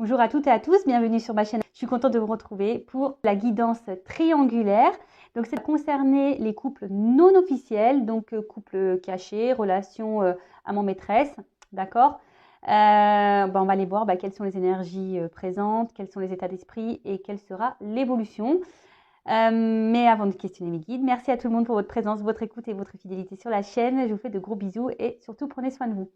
Bonjour à toutes et à tous, bienvenue sur ma chaîne. Je suis contente de vous retrouver pour la guidance triangulaire. Donc, c'est concerner les couples non officiels, donc couples cachés, relations amant-maîtresse, d'accord. On va aller voir quelles sont les énergies présentes, quels sont les états d'esprit et quelle sera l'évolution. Mais avant de questionner mes guides, merci à tout le monde pour votre présence, votre écoute et votre fidélité sur la chaîne. Je vous fais de gros bisous et surtout prenez soin de vous.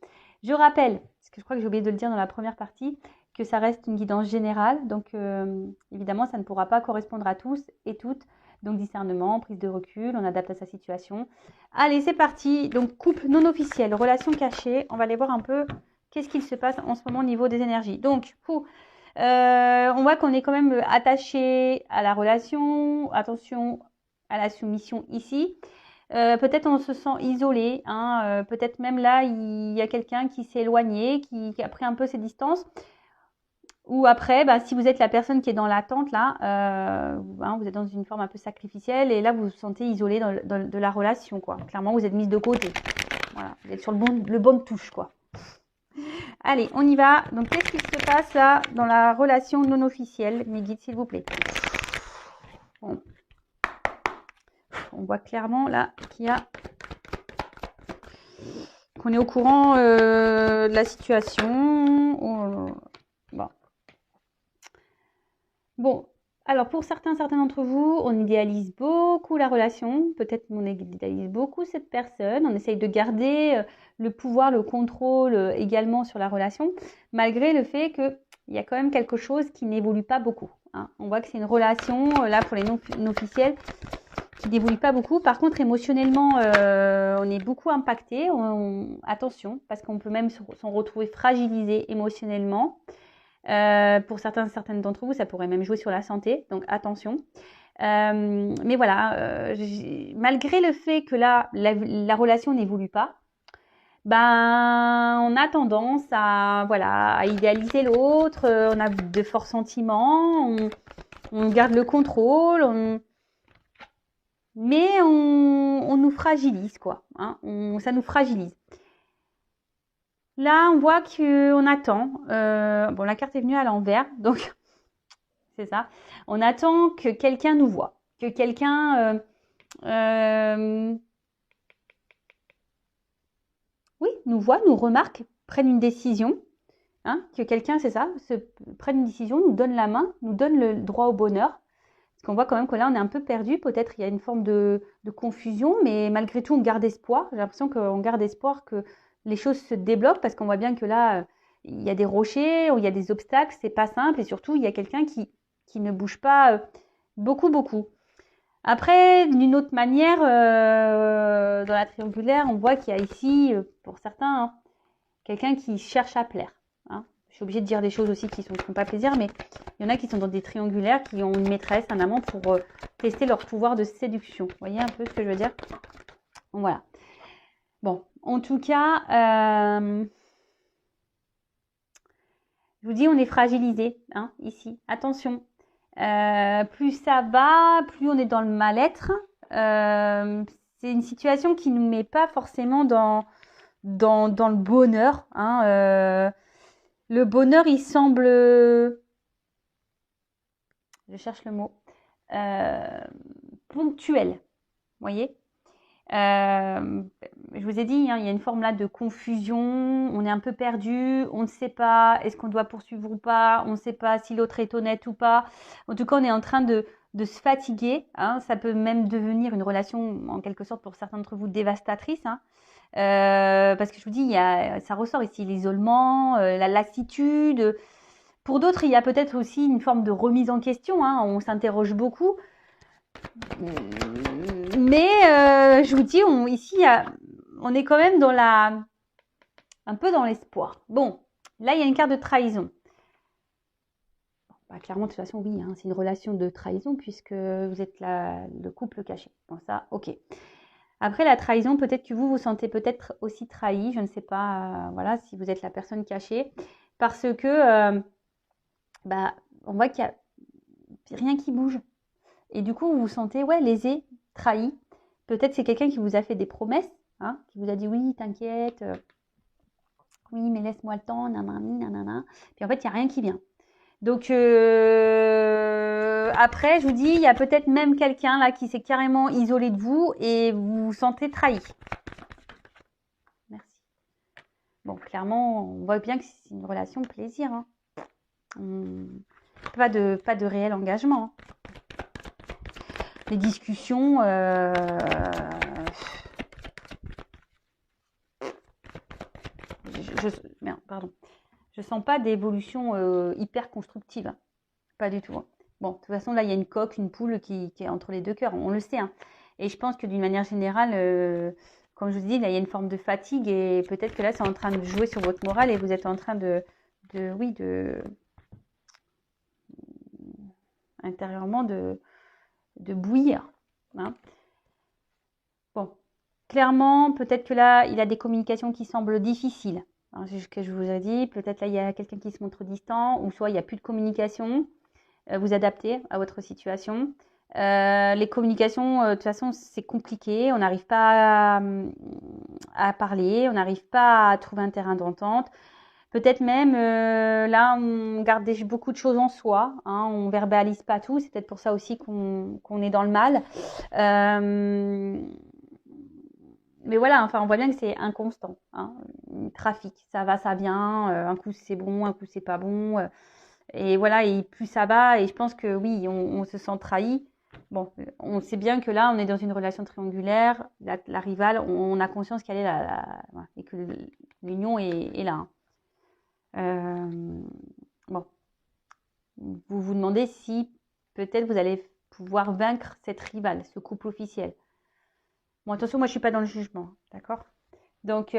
Je rappelle, parce que je crois que j'ai oublié de le dire dans la première partie, que ça reste une guidance générale. Donc évidemment, ça ne pourra pas correspondre à tous et toutes. Donc discernement, prise de recul, on adapte à sa situation. Allez, c'est parti. Donc couple non officiel, relation cachée. On va aller voir un peu qu'est-ce qu'il se passe en ce moment au niveau des énergies. Donc, on voit qu'on est quand même attaché à la relation. Attention à la soumission ici. Peut-être on se sent isolé, hein, peut-être même là il y a quelqu'un qui s'est éloigné, qui a pris un peu ses distances. Ou après, si vous êtes la personne qui est dans l'attente là, vous êtes dans une forme un peu sacrificielle et là vous vous sentez isolé de la relation, quoi. Clairement, vous êtes mise de côté. Voilà, vous êtes sur le bon de touche, quoi. Allez, on y va. Donc, qu'est-ce qui se passe là dans la relation non officielle? Mes guides, s'il vous plaît. Bon. On voit clairement là qu'on est au courant de la situation. Bon, alors pour certains d'entre vous, on idéalise beaucoup la relation. Peut-être qu'on idéalise beaucoup cette personne. On essaye de garder le pouvoir, le contrôle également sur la relation, malgré le fait qu'il y a quand même quelque chose qui n'évolue pas beaucoup. Hein. On voit que c'est une relation, là pour les non officiels, qui n'évolue pas beaucoup. Par contre, émotionnellement, on est beaucoup impacté. Attention, parce qu'on peut même s'en retrouver fragilisé émotionnellement. Pour certaines d'entre vous, ça pourrait même jouer sur la santé, donc attention. Mais voilà, malgré le fait que là, la relation n'évolue pas, on a tendance à idéaliser l'autre, on a de forts sentiments, on garde le contrôle, mais on nous fragilise, quoi. Hein, ça nous fragilise. Là, on voit qu'on attend. La carte est venue à l'envers, donc c'est ça. On attend que quelqu'un nous voit, que quelqu'un nous voit, nous remarque, prenne une décision. Hein, que quelqu'un, c'est ça, prenne une décision, nous donne la main, nous donne le droit au bonheur. Parce qu'on voit quand même que là, on est un peu perdu. Peut-être il y a une forme de confusion, mais malgré tout, on garde espoir. J'ai l'impression qu'on garde espoir que les choses se débloquent parce qu'on voit bien que là, il y a des rochers, il y a des obstacles, c'est pas simple. Et surtout, il y a quelqu'un qui ne bouge pas beaucoup. Après, d'une autre manière, dans la triangulaire, on voit qu'il y a ici, pour certains, quelqu'un qui cherche à plaire. Hein. Je suis obligée de dire des choses aussi qui ne font pas plaisir, mais il y en a qui sont dans des triangulaires, qui ont une maîtresse, un amant pour tester leur pouvoir de séduction. Vous voyez un peu ce que je veux dire? Bon, voilà. Bon, en tout cas, je vous dis, on est fragilisé, hein, ici. Attention. Plus ça va, plus on est dans le mal-être. C'est une situation qui ne nous met pas forcément dans le bonheur. Hein, le bonheur, il semble... Je cherche le mot. Ponctuel. Vous voyez, je vous ai dit, hein, il y a une forme là de confusion. On est un peu perdu. On ne sait pas, est-ce qu'on doit poursuivre ou pas. On ne sait pas si l'autre est honnête ou pas. En tout cas, on est en train de se fatiguer. Hein. Ça peut même devenir une relation, en quelque sorte, pour certains d'entre vous, dévastatrice. Hein. Parce que je vous dis, ça ressort ici l'isolement, la lassitude. Pour d'autres, il y a peut-être aussi une forme de remise en question. Hein, on s'interroge beaucoup. Mais je vous dis, ici, on est quand même un peu dans l'espoir. Bon, là, il y a une carte de trahison. Clairement, de toute façon, oui, hein, c'est une relation de trahison puisque vous êtes le couple caché. Bon, ça, ok. Après la trahison, peut-être que vous sentez peut-être aussi trahi, je ne sais pas, voilà, si vous êtes la personne cachée, parce que on voit qu'il n'y a rien qui bouge. Et du coup, vous vous sentez lésé, trahi. Peut-être c'est quelqu'un qui vous a fait des promesses, hein, qui vous a dit oui, t'inquiète, oui, mais laisse-moi le temps, nanani, nanana. Puis en fait, il n'y a rien qui vient. Donc après, je vous dis, il y a peut-être même quelqu'un là qui s'est carrément isolé de vous et vous vous sentez trahi. Merci. Bon, clairement, on voit bien que c'est une relation de plaisir. Hein. Pas de réel engagement. Hein. Les discussions, merde, pardon. Je sens pas d'évolution hyper constructive. Hein. Pas du tout. Hein. Bon, de toute façon, là, il y a une coque, une poule qui est entre les deux cœurs. On le sait. Hein. Et je pense que d'une manière générale, comme je vous dis, là, il y a une forme de fatigue et peut-être que là, c'est en train de jouer sur votre morale et vous êtes en train intérieurement de bouillir. Hein. Bon, clairement, peut-être que là, il a des communications qui semblent difficiles. Hein, c'est ce que je vous ai dit. Peut-être là, il y a quelqu'un qui se montre distant ou soit il n'y a plus de communication. Vous adapter à votre situation. Les communications, de toute façon, c'est compliqué. On n'arrive pas à parler, on n'arrive pas à trouver un terrain d'entente. Peut-être même, là, on garde beaucoup de choses en soi. Hein, on verbalise pas tout. C'est peut-être pour ça aussi qu'on est dans le mal. Mais voilà, enfin, on voit bien que c'est inconstant. Hein, trafic, ça va, ça vient. Un coup, c'est bon, un coup, c'est pas bon. Et voilà, et plus ça va, et je pense que oui, on se sent trahi. Bon, on sait bien que là, on est dans une relation triangulaire, la rivale, on a conscience qu'elle est là, voilà, et que l'union est là. Hein. Bon, vous vous demandez si peut-être vous allez pouvoir vaincre cette rivale, ce couple officiel. Bon, attention, moi je suis pas dans le jugement, d'accord? Donc,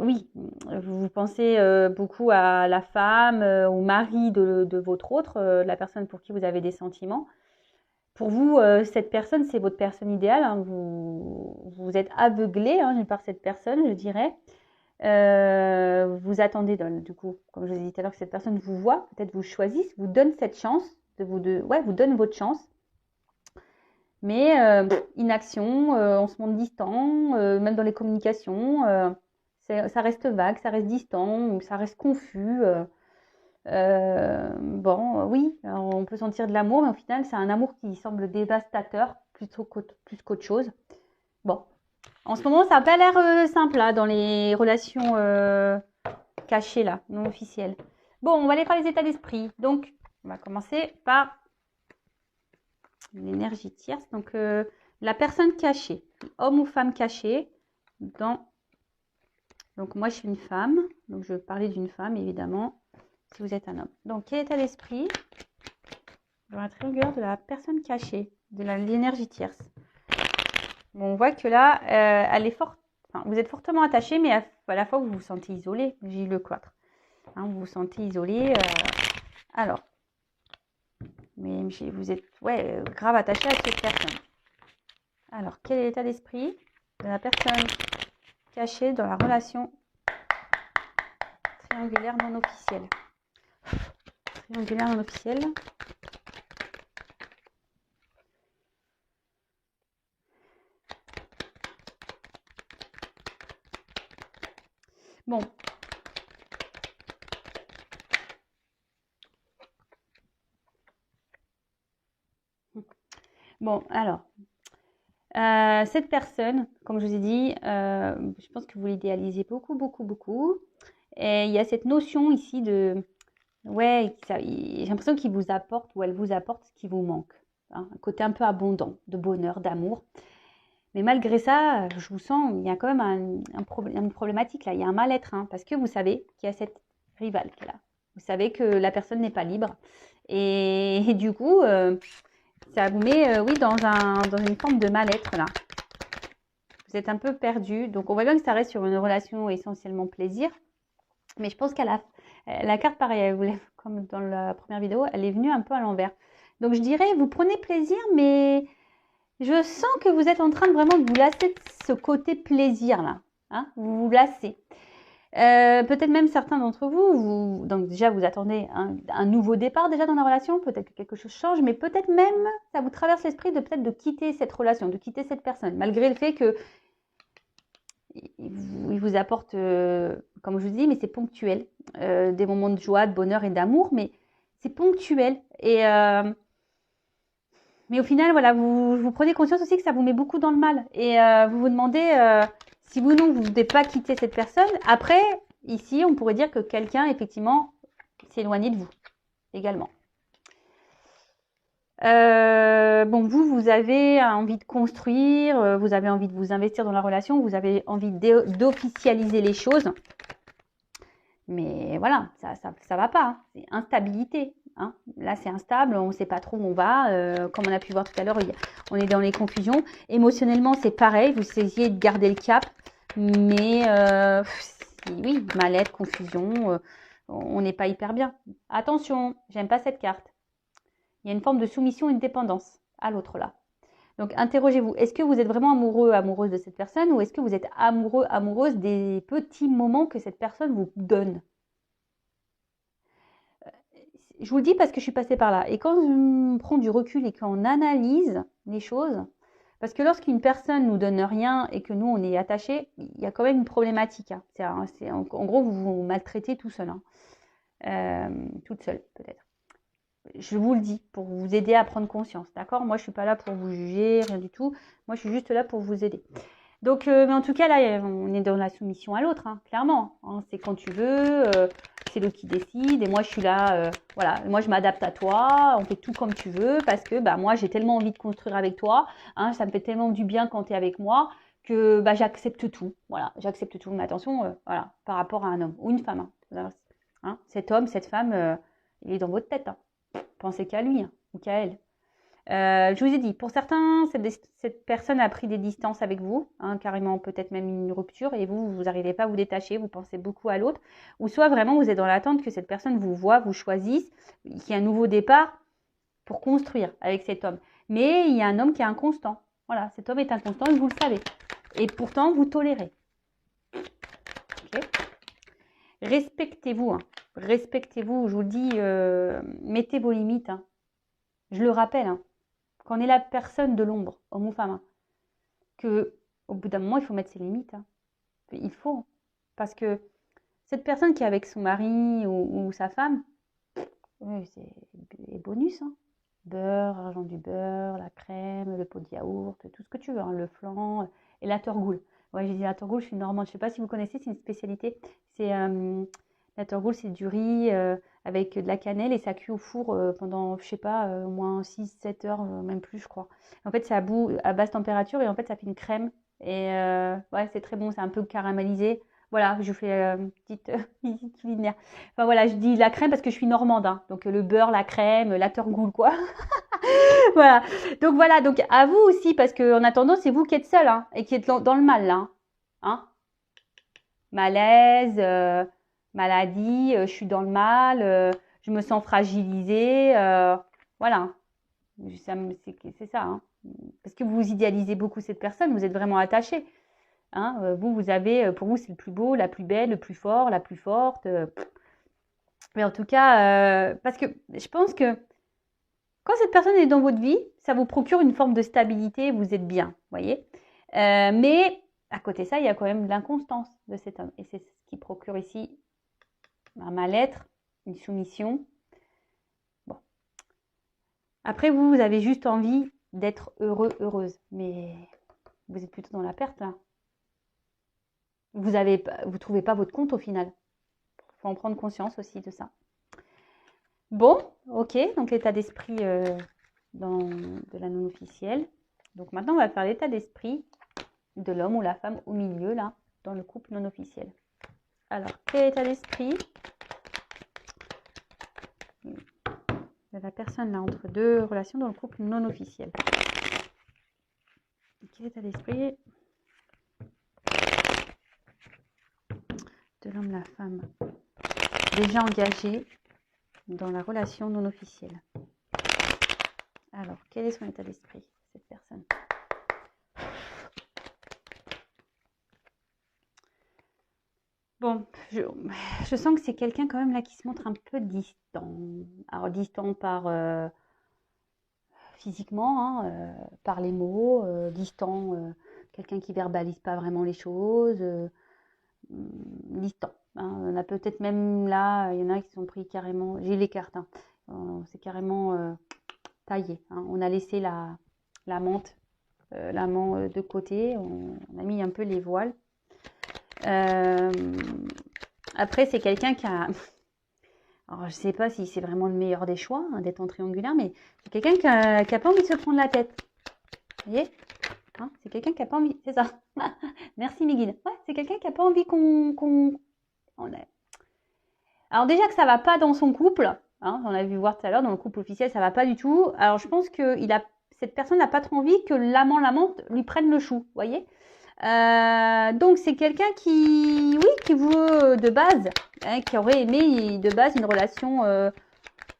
oui, vous pensez beaucoup à la femme, au mari de votre autre, la personne pour qui vous avez des sentiments. Pour vous, cette personne, c'est votre personne idéale. Hein, vous êtes aveuglé hein, par cette personne, je dirais. Vous attendez, du coup, comme je vous ai dit tout à l'heure, que cette personne vous voit, peut-être vous choisisse, vous donne cette chance, vous donne votre chance. Mais inaction, on se montre distant, même dans les communications. Ça reste vague, ça reste distant, ça reste confus. Bon, oui, on peut sentir de l'amour, mais au final, c'est un amour qui semble dévastateur plus qu'autre chose. Bon, en ce moment, ça n'a pas l'air simple là, dans les relations cachées, là, non officielles. Bon, on va aller faire les états d'esprit. Donc, on va commencer par l'énergie tierce. Donc, la personne cachée, homme ou femme cachée, donc moi, je suis une femme, donc je vais parler d'une femme, évidemment, si vous êtes un homme. Donc, quel état d'esprit dans la triangulaire de la personne cachée, de l'énergie tierce. Bon, on voit que là, elle est forte. Enfin, vous êtes fortement attaché, mais à la fois, vous vous sentez isolé. J'ai le 4. Hein, vous vous sentez isolé. Alors, mais vous êtes grave attaché à cette personne. Alors, quel est l'état d'esprit de la personne cachée dans la relation triangulaire non officielle? Triangulaire non officielle. Bon. Bon, alors, cette personne, comme je vous ai dit, je pense que vous l'idéalisez beaucoup, beaucoup, beaucoup. Et il y a cette notion ici de, ouais, j'ai l'impression qu'il vous apporte ou elle vous apporte ce qui vous manque. Hein, un côté un peu abondant, de bonheur, d'amour. Mais malgré ça, je vous sens, il y a quand même une problématique là, il y a un mal-être, hein, parce que vous savez qu'il y a cette rivale qui est là. Vous savez que la personne n'est pas libre. Et du coup, ça vous met, oui, dans une forme de mal-être là. Vous êtes un peu perdu. Donc, on voit bien que ça reste sur une relation essentiellement plaisir. Mais je pense qu'à la carte, pareil, comme dans la première vidéo, elle est venue un peu à l'envers. Donc, je dirais, vous prenez plaisir, mais je sens que vous êtes en train de vraiment vous lasser de ce côté plaisir là. Hein, vous vous lassez. Peut-être même certains d'entre vous, donc déjà vous attendez un nouveau départ déjà dans la relation, peut-être que quelque chose change, mais peut-être même ça vous traverse l'esprit de peut-être de quitter cette relation, de quitter cette personne, malgré le fait que il vous apporte, comme je vous dis, mais c'est ponctuel, des moments de joie, de bonheur et d'amour, mais c'est ponctuel. Mais au final, voilà, vous prenez conscience aussi que ça vous met beaucoup dans le mal. Et vous vous demandez si vous ou non, vous ne devez pas quitter cette personne. Après, ici, on pourrait dire que quelqu'un, effectivement, s'est éloigné de vous également. Bon, vous avez envie de construire, vous avez envie de vous investir dans la relation, vous avez envie d'officialiser les choses. Mais voilà, ça va pas, hein. C'est instabilité. Hein. Là, c'est instable, on ne sait pas trop où on va. Comme on a pu voir tout à l'heure, on est dans les confusions. Émotionnellement, c'est pareil, vous essayez de garder le cap. Mais oui, mal-être, confusion, on n'est pas hyper bien. Attention, j'aime pas cette carte. Il y a une forme de soumission et de dépendance à l'autre là. Donc, interrogez-vous. Est-ce que vous êtes vraiment amoureux, amoureuse de cette personne ou est-ce que vous êtes amoureux, amoureuse des petits moments que cette personne vous donne? Je vous le dis parce que je suis passée par là. Et quand on prend du recul et qu'on analyse les choses, parce que lorsqu'une personne nous donne rien et que nous, on est attaché, il y a quand même une problématique. Hein. En gros, vous vous maltraitez tout seul. Hein. Toute seule, peut-être. Je vous le dis, pour vous aider à prendre conscience, d'accord? Moi, je ne suis pas là pour vous juger, rien du tout. Moi, je suis juste là pour vous aider. Donc, mais en tout cas, là, on est dans la soumission à l'autre, hein, clairement. Hein, c'est quand tu veux, c'est l'autre qui décide. Et moi, je suis là, voilà. Moi, je m'adapte à toi. On fait tout comme tu veux parce que, bah, moi, j'ai tellement envie de construire avec toi. Hein, ça me fait tellement du bien quand tu es avec moi que, bah, j'accepte tout. Voilà, j'accepte tout. Mais attention, voilà, par rapport à un homme ou une femme. Hein, cet homme, cette femme, il est dans votre tête. Hein. Pensez qu'à lui, hein, ou qu'à elle. Je vous ai dit, pour certains, cette personne a pris des distances avec vous, hein, carrément peut-être même une rupture, et vous n'arrivez pas à vous détacher, vous pensez beaucoup à l'autre, ou soit vraiment vous êtes dans l'attente que cette personne vous voit, vous choisisse, qu'il y ait un nouveau départ pour construire avec cet homme. Mais il y a un homme qui est inconstant. Voilà, cet homme est inconstant et vous le savez. Et pourtant, vous tolérez. Okay. Respectez-vous. Hein. Respectez-vous, je vous le dis, mettez vos limites. Hein. Je le rappelle, hein, quand on est la personne de l'ombre, homme ou femme, hein, qu'au bout d'un moment, il faut mettre ses limites. Hein. Il faut. Parce que cette personne qui est avec son mari ou sa femme, c'est les bonus. Hein. Beurre, argent du beurre, la crème, le pot de yaourt, tout ce que tu veux, hein, le flan et la torgoule. Ouais, j'ai dit la torgoule, je suis normande. Je ne sais pas si vous connaissez, c'est une spécialité. C'est la torgoule, c'est du riz avec de la cannelle et ça cuit au four pendant, je sais pas, au moins 6-7 heures, même plus, je crois. En fait, c'est à basse température et en fait, ça fait une crème. Et ouais, c'est très bon, c'est un peu caramélisé. Voilà, je fais une petite visite culinaire. Enfin voilà, je dis la crème parce que je suis normande. Hein. Donc le beurre, la crème, la torgoule, quoi. Voilà. Donc voilà, donc à vous aussi, parce qu'en attendant, c'est vous qui êtes seul hein, et qui êtes dans le mal, là. Hein. Malaise, maladie, je suis dans le mal, je me sens fragilisée. Voilà. C'est ça. Hein. Parce que vous idéalisez beaucoup cette personne, vous êtes vraiment attaché. Hein. Vous avez, pour vous, c'est le plus beau, la plus belle, le plus fort, la plus forte. Mais en tout cas, parce que je pense que quand cette personne est dans votre vie, ça vous procure une forme de stabilité, vous êtes bien, voyez. Mais à côté de ça, il y a quand même l'inconstance de cet homme. Et c'est ce qui procure ici un mal-être, une soumission. Bon. Après, vous avez juste envie d'être heureux, heureuse. Mais vous êtes plutôt dans la perte, là. Vous trouvez pas votre compte au final. Il faut en prendre conscience aussi de ça. Bon, ok, donc l'état d'esprit de la non officielle. Donc maintenant, on va faire l'état d'esprit de l'homme ou la femme au milieu, là, dans le couple non officiel. Alors, quel état d'esprit de la personne, là, entre deux relations dans le couple non officiel? Quel état d'esprit de l'homme, la femme, déjà engagé dans la relation non officielle? Alors, quel est son état d'esprit, cette personne? Bon, je sens que c'est quelqu'un quand même là qui se montre un peu distant. Alors, distant par physiquement, hein, par les mots, distant quelqu'un qui verbalise pas vraiment les choses, distant. Hein. On a peut-être même là, il y en a qui sont pris carrément, j'ai les cartes, hein. C'est carrément taillé. Hein. On a laissé la menthe, l'amant de côté, on a mis un peu les voiles. Après, c'est quelqu'un qui a... Alors, je sais pas si c'est vraiment le meilleur des choix, hein, d'être en triangulaire, mais c'est quelqu'un qui a pas envie de se prendre la tête. Vous voyez, hein, c'est quelqu'un qui a pas envie... C'est ça. Merci, mes guides. Ouais, c'est quelqu'un qui a pas envie Alors déjà que ça va pas dans son couple, hein, on a vu voir tout à l'heure, dans le couple officiel, ça va pas du tout. Alors je pense que cette personne n'a pas trop envie que l'amante lui prenne le chou, vous voyez. Donc c'est quelqu'un qui, oui, qui veut de base, hein, qui aurait aimé de base une relation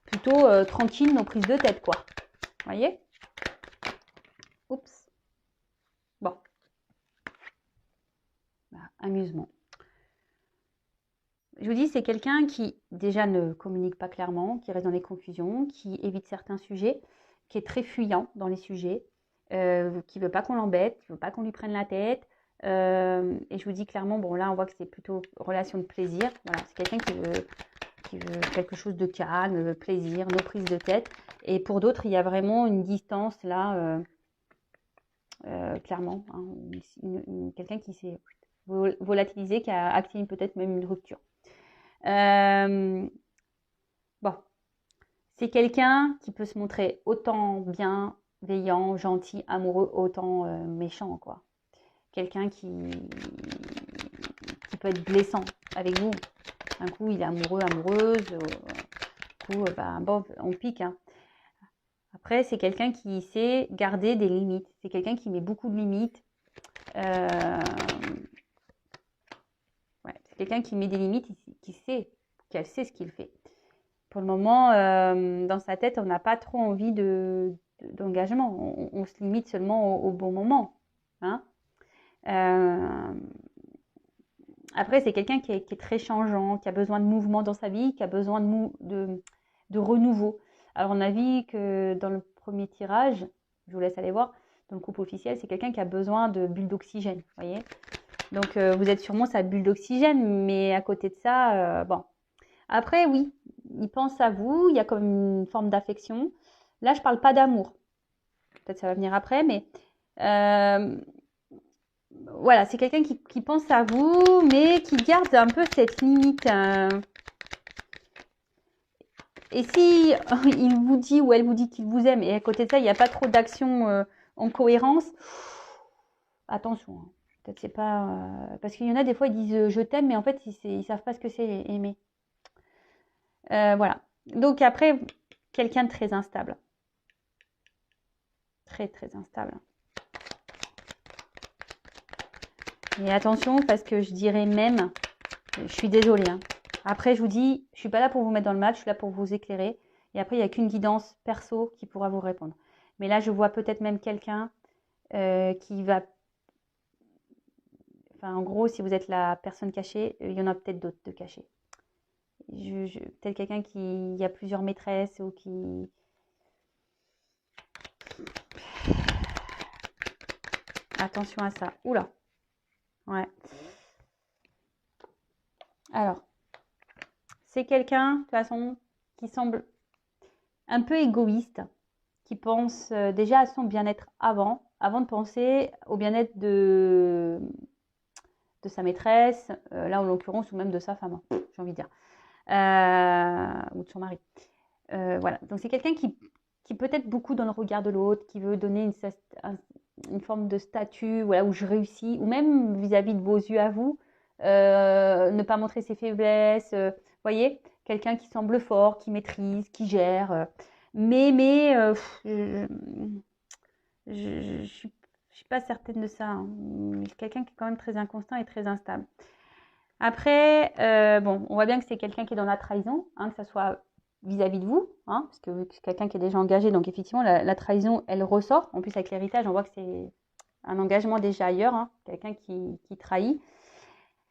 plutôt tranquille, non prise de tête, quoi. Vous voyez. Oups. Bon. Bah, amusement. Je vous dis, c'est quelqu'un qui déjà ne communique pas clairement, qui reste dans les confusions, qui évite certains sujets, qui est très fuyant dans les sujets, qui ne veut pas qu'on l'embête, qui ne veut pas qu'on lui prenne la tête. Et je vous dis clairement, bon là on voit que c'est plutôt relation de plaisir. Voilà, c'est quelqu'un qui veut quelque chose de calme, plaisir, no prise de tête. Et pour d'autres, il y a vraiment une distance là, clairement. Hein, quelqu'un qui s'est volatilisé, qui a activé peut-être même une rupture. Bon, c'est quelqu'un qui peut se montrer autant bienveillant, gentil, amoureux, autant méchant, quoi. Quelqu'un qui peut être blessant avec vous. Un coup, il est amoureux, amoureuse. Un coup, bon, on pique. Hein. Après, c'est quelqu'un qui sait garder des limites. C'est quelqu'un qui met beaucoup de limites. Ouais, c'est quelqu'un qui met des limites, qu'elle sait ce qu'il fait. Pour le moment, dans sa tête, on n'a pas trop envie d'engagement. On se limite seulement au bon moment. Hein. Après, c'est quelqu'un qui est très changeant, qui a besoin de mouvement dans sa vie, qui a besoin de renouveau. Alors, on a vu que dans le premier tirage, je vous laisse aller voir, dans le couple officiel, c'est quelqu'un qui a besoin de bulles d'oxygène. Vous voyez. Donc, vous êtes sûrement sa bulle d'oxygène, mais à côté de ça, bon. Après, oui, il pense à vous, il y a comme une forme d'affection. Là, je ne parle pas d'amour. Peut-être ça va venir après, mais voilà, c'est quelqu'un qui pense à vous, mais qui garde un peu cette limite. Et si il vous dit ou elle vous dit qu'il vous aime, et à côté de ça, il n'y a pas trop d'action en cohérence, attention. Hein. Peut-être c'est pas... parce qu'il y en a des fois, ils disent je t'aime, mais en fait, ils ne savent pas ce que c'est aimer. Voilà. Donc après, quelqu'un de très instable. Très, très instable. Et attention, parce que je dirais même, je suis désolée. Hein. Après, je vous dis, je ne suis pas là pour vous mettre dans le mal, je suis là pour vous éclairer. Et après, il n'y a qu'une guidance perso qui pourra vous répondre. Mais là, je vois peut-être même quelqu'un qui va... Enfin, en gros, si vous êtes la personne cachée, il y en a peut-être d'autres de cachés. Peut-être quelqu'un qui a plusieurs maîtresses ou qui... Attention à ça. Oula. Ouais. Alors, c'est quelqu'un, de toute façon, qui semble un peu égoïste, qui pense déjà à son bien-être avant de penser au bien-être de sa maîtresse, là en l'occurrence, ou même de sa femme, hein, j'ai envie de dire, ou de son mari. Voilà, donc c'est quelqu'un qui peut être beaucoup dans le regard de l'autre, qui veut donner une forme de statut, voilà, où je réussis, ou même vis-à-vis de vos yeux à vous, ne pas montrer ses faiblesses, voyez, quelqu'un qui semble fort, qui maîtrise, qui gère, mais je suis pas certaine de ça. Hein. C'est quelqu'un qui est quand même très inconstant et très instable. Après, bon, on voit bien que c'est quelqu'un qui est dans la trahison, hein, que ça soit vis-à-vis de vous, hein, parce que c'est quelqu'un qui est déjà engagé, donc effectivement, la trahison, elle ressort. En plus, avec l'héritage, on voit que c'est un engagement déjà ailleurs, hein, quelqu'un qui trahit.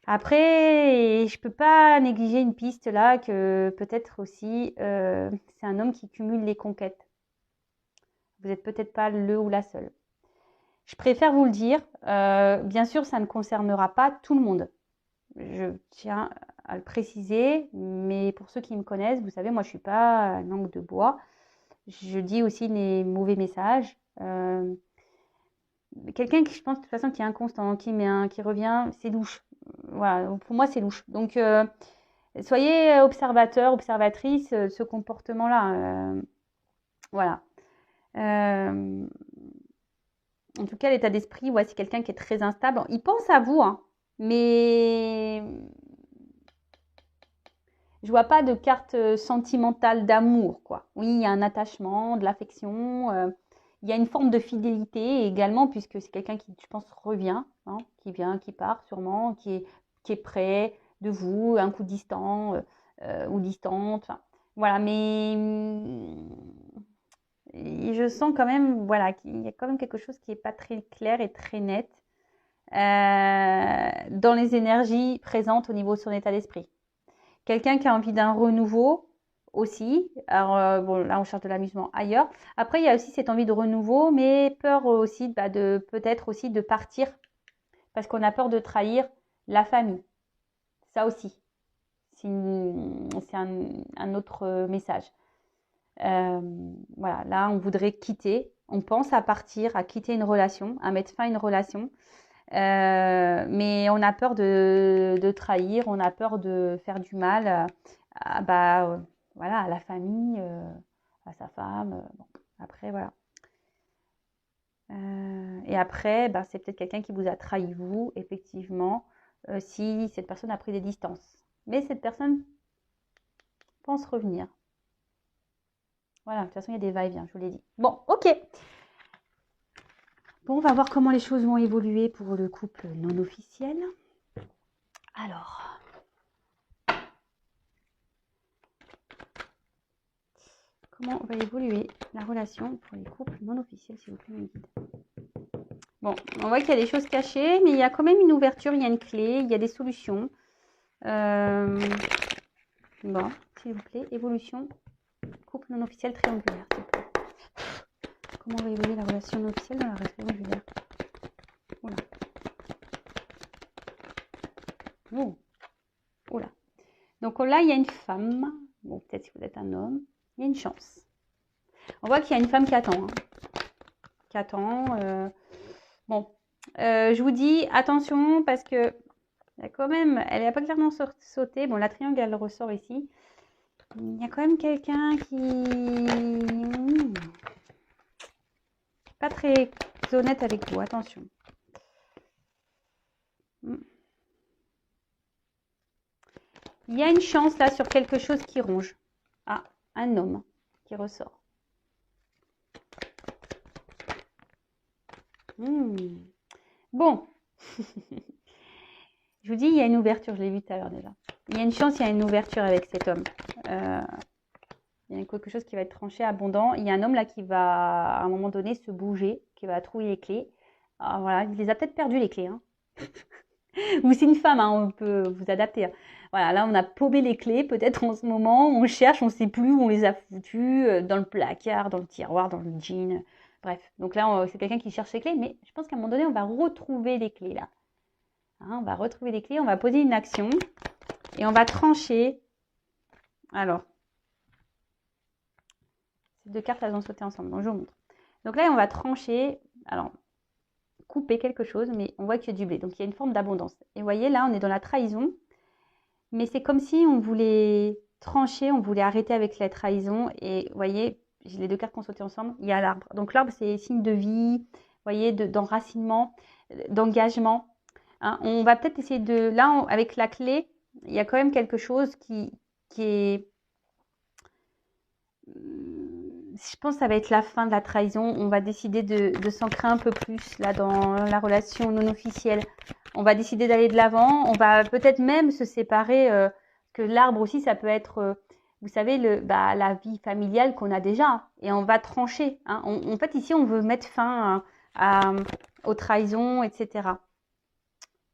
Après, je peux pas négliger une piste là, que peut-être aussi, c'est un homme qui cumule les conquêtes. Vous n'êtes peut-être pas le ou la seule. Je préfère vous le dire. Bien sûr, ça ne concernera pas tout le monde. Je tiens à le préciser, mais pour ceux qui me connaissent, vous savez, moi, je suis pas langue de bois. Je dis aussi les mauvais messages. Quelqu'un qui, je pense, de toute façon, qui est inconstant, qui revient, c'est louche. Voilà, pour moi, c'est louche. Donc, soyez observateur, observatrice de ce comportement-là. Voilà. En tout cas, l'état d'esprit, ouais, c'est quelqu'un qui est très instable. Il pense à vous, hein, mais je vois pas de carte sentimentale d'amour, quoi. Oui, il y a un attachement, de l'affection. Il y a une forme de fidélité également, puisque c'est quelqu'un qui, je pense, revient, hein, qui vient, qui part sûrement, qui est près de vous, un coup distant ou distante. Enfin, voilà, mais je sens quand même, voilà, qu'il y a quand même quelque chose qui n'est pas très clair et très net dans les énergies présentes au niveau de son état d'esprit. Quelqu'un qui a envie d'un renouveau aussi. Alors, bon, là, on cherche de l'amusement ailleurs. Après, il y a aussi cette envie de renouveau, mais peur aussi de peut-être aussi de partir parce qu'on a peur de trahir la famille. Ça aussi, c'est un autre message. Voilà, là, on voudrait quitter. On pense à partir, à quitter une relation, à mettre fin à une relation. Mais on a peur de trahir, on a peur de faire du mal voilà, à la famille, à sa femme. Bon, après, voilà. Et après, c'est peut-être quelqu'un qui vous a trahi, vous, effectivement, si cette personne a pris des distances. Mais cette personne pense revenir. Voilà, de toute façon, il y a des va-et-vient, je vous l'ai dit. Bon, ok. Bon, on va voir comment les choses vont évoluer pour le couple non officiel. Alors, comment va évoluer la relation pour les couples non officiels, s'il vous plaît, mes guides. Bon, on voit qu'il y a des choses cachées, mais il y a quand même une ouverture, il y a une clé, il y a des solutions. Bon, s'il vous plaît, évolution, couple non officiel triangulaire, s'il vous plaît. Comment va évoluer la relation non officielle dans la relation triangulaire? Oula. Oh. Oula. Donc là, il y a une femme. Bon, peut-être si vous êtes un homme. Il y a une chance. On voit qu'il y a une femme qui attend. Hein. Qui attend. Bon. Je vous dis attention parce que il y a quand même, elle n'a pas clairement sauté. Bon, la triangle, elle ressort ici. Il y a quand même quelqu'un qui pas très honnête avec vous. Attention. Il y a une chance là sur quelque chose qui ronge. Ah, un homme qui ressort. Bon. Je vous dis, il y a une ouverture. Je l'ai vu tout à l'heure déjà. Il y a une chance, il y a une ouverture avec cet homme. Il y a quelque chose qui va être tranché, abondant. Il y a un homme là qui va, à un moment donné, se bouger, qui va trouver les clés. Alors, voilà, il les a peut-être perdues, les clés. Hein. Ou c'est une femme, hein, on peut vous adapter. Hein. Voilà, là, on a paumé les clés, peut-être en ce moment. On cherche, on ne sait plus où on les a foutues, dans le placard, dans le tiroir, dans le jean. Bref, donc là, c'est quelqu'un qui cherche les clés. Mais je pense qu'à un moment donné, on va retrouver les clés, là. Hein, on va retrouver les clés, on va poser une action. Et on va trancher. Alors, ces deux cartes, elles ont sauté ensemble. Donc, je vous montre. Donc là, on va trancher. Alors, couper quelque chose, mais on voit qu'il y a du blé. Donc, il y a une forme d'abondance. Et vous voyez, là, on est dans la trahison. Mais c'est comme si on voulait trancher, on voulait arrêter avec la trahison. Et vous voyez, j'ai les deux cartes qui ont sauté ensemble. Il y a l'arbre. Donc, l'arbre, c'est signe de vie, vous voyez, d'enracinement, d'engagement. Hein, on va peut-être essayer de... Là, avec la clé, il y a quand même quelque chose qui est... Je pense que ça va être la fin de la trahison. On va décider de s'ancrer un peu plus là dans la relation non officielle. On va décider d'aller de l'avant. On va peut-être même se séparer. Que l'arbre aussi, ça peut être, vous savez, la vie familiale qu'on a déjà. Et on va trancher. Hein. En fait, ici, on veut mettre fin aux trahisons, etc.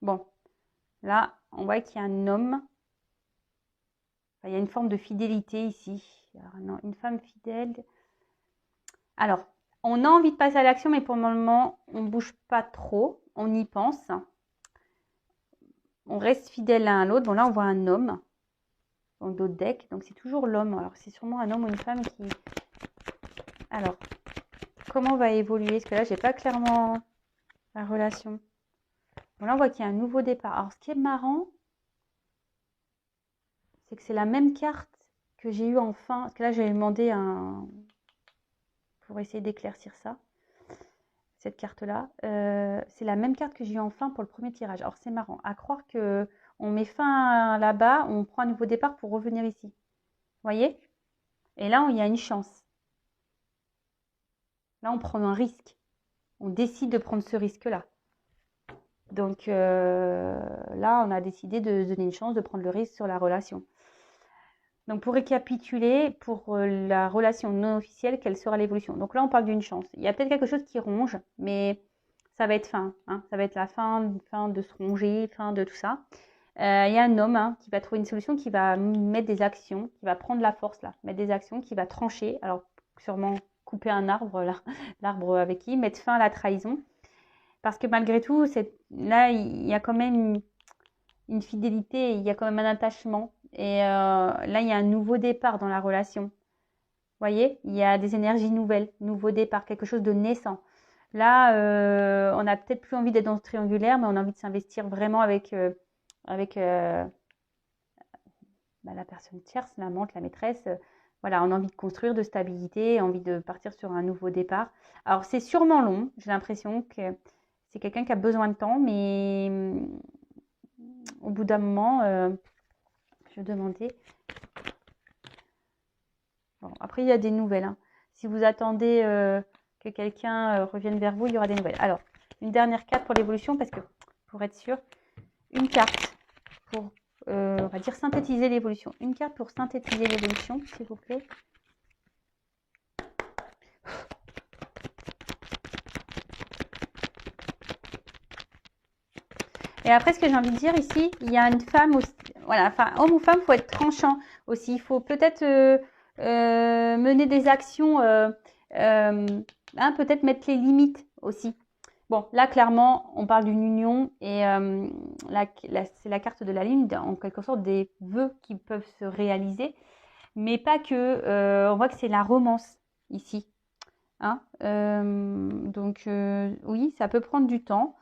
Bon, là, on voit qu'il y a un homme. Enfin, il y a une forme de fidélité ici. Alors, non, une femme fidèle. Alors, On a envie de passer à l'action, mais pour le moment, on ne bouge pas trop. On y pense. On reste fidèle l'un à l'autre. Bon, là, on voit un homme dans d'autres decks. Donc, c'est toujours l'homme. Alors, c'est sûrement un homme ou une femme qui... Alors, comment va évoluer? Parce que là, j'ai pas clairement la relation. Bon, là, on voit qu'il y a un nouveau départ. Alors, ce qui est marrant, c'est que c'est la même carte que j'ai eu en fin. Parce que là, j'ai demandé un... pour essayer d'éclaircir ça. Cette carte-là. C'est la même carte que j'ai eu en fin pour le premier tirage. Alors, c'est marrant. À croire que on met fin là-bas, on prend un nouveau départ pour revenir ici. Vous voyez? Et là, il y a une chance. Là, on prend un risque. On décide de prendre ce risque-là. Donc, là, on a décidé de se donner une chance de prendre le risque sur la relation. Donc, pour récapituler, pour la relation non officielle, quelle sera l'évolution? Donc là, on parle d'une chance. Il y a peut-être quelque chose qui ronge, mais ça va être fin. Hein. Ça va être la fin de se ronger, fin de tout ça. Il y a un homme qui va trouver une solution, qui va mettre des actions, qui va prendre la force là, mettre des actions, qui va trancher. Alors, sûrement couper un arbre, là, l'arbre avec qui, mettre fin à la trahison. Parce que malgré tout, là, il y a quand même une fidélité, il y a quand même un attachement. Et là, il y a un nouveau départ dans la relation. Vous voyez, il y a des énergies nouvelles, nouveau départ, quelque chose de naissant. Là, on n'a peut-être plus envie d'être dans ce triangulaire, mais on a envie de s'investir vraiment avec la personne tierce, l'amante, la maîtresse. Voilà, on a envie de construire, de stabilité, envie de partir sur un nouveau départ. Alors, c'est sûrement long. J'ai l'impression que c'est quelqu'un qui a besoin de temps, mais au bout d'un moment, je demandais. Bon, après, il y a des nouvelles. Hein. Si vous attendez que quelqu'un revienne vers vous, il y aura des nouvelles. Alors, une dernière carte pour l'évolution, parce que pour être sûr, une carte pour, on va dire, synthétiser l'évolution. Une carte pour synthétiser l'évolution, s'il vous plaît. Et après, ce que j'ai envie de dire ici, il y a une femme aussi. Voilà, enfin, homme ou femme, il faut être tranchant aussi. Il faut peut-être mener des actions, peut-être mettre les limites aussi. Bon, là, clairement, on parle d'une union et c'est la carte de la lune, en quelque sorte des vœux qui peuvent se réaliser, mais pas que. On voit que c'est la romance ici. Hein, donc, oui, ça peut prendre du temps.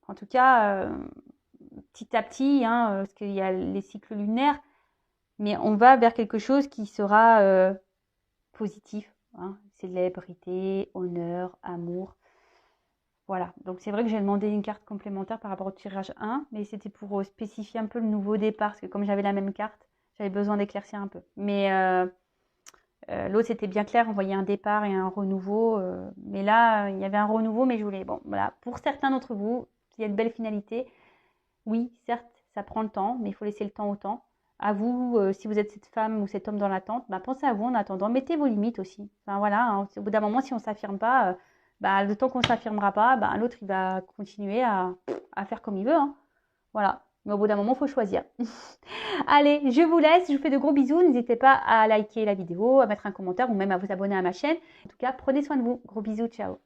En tout cas, petit à petit, parce qu'il y a les cycles lunaires, mais on va vers quelque chose qui sera positif. Hein, célébrité, honneur, amour. Voilà, donc c'est vrai que j'ai demandé une carte complémentaire par rapport au tirage 1, mais c'était pour spécifier un peu le nouveau départ, parce que comme j'avais la même carte, j'avais besoin d'éclaircir un peu. Mais l'autre, c'était bien clair, on voyait un départ et un renouveau. Mais là, il y avait un renouveau, mais je voulais... Bon, voilà, pour certains d'entre vous, il y a de belles finalités. Oui, certes, ça prend le temps, mais il faut laisser le temps au temps. À vous, si vous êtes cette femme ou cet homme dans l'attente, pensez à vous en attendant. Mettez vos limites aussi. Enfin, voilà, hein, au bout d'un moment, si on ne s'affirme pas, le temps qu'on ne s'affirmera pas, l'autre, il va continuer à faire comme il veut. Hein. Voilà. Mais au bout d'un moment, il faut choisir. Allez, je vous laisse. Je vous fais de gros bisous. N'hésitez pas à liker la vidéo, à mettre un commentaire ou même à vous abonner à ma chaîne. En tout cas, prenez soin de vous. Gros bisous. Ciao.